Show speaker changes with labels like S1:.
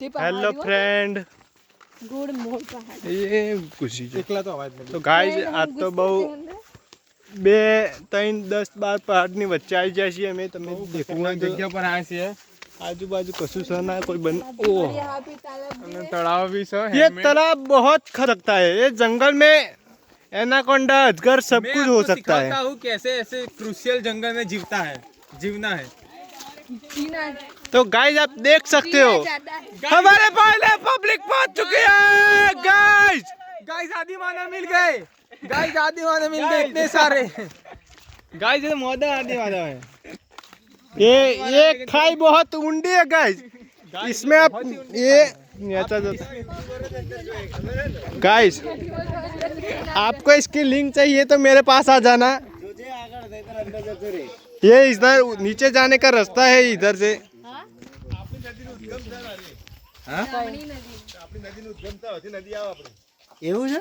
S1: hello friend
S2: good more पहाड़
S1: ये खुशी છે
S3: એકલા તો અવાજ નથી
S1: તો ગાઈસ આ તો બહુ 2 3 10 12 પહાડની વચ્ચે આવી જાય છે અમે તમે દેખવું હોય તો
S3: જગ્યા પર આવ્યા છીએ
S1: આજુબાજુ કશું છે ના કોઈ બન ओह
S3: અને તળાવ બી છે
S1: ये तालाब बहुत खतरनाक है ये जंगल में एनाकोंडा अजगर सब कुछ हो सकता है
S3: हूँ कैसे ऐसे क्रूशियल जंगल में जीवना है
S1: तो गाइस आप देख सकते हो हमारे पहले पब्लिक पहुंच चुकी है गाइस
S3: आदि मानव मिल गए इतने सारे गाइस ये मॉडल आदि मानव है
S1: ये खाई बहुत ऊंडी है गाइस इसमें आप ये गाइस आपको इसकी लिंक चाहिए तो मेरे पास आ जाना ये इधर नीचे जाने का रास्ता है इधर से
S3: એવું છે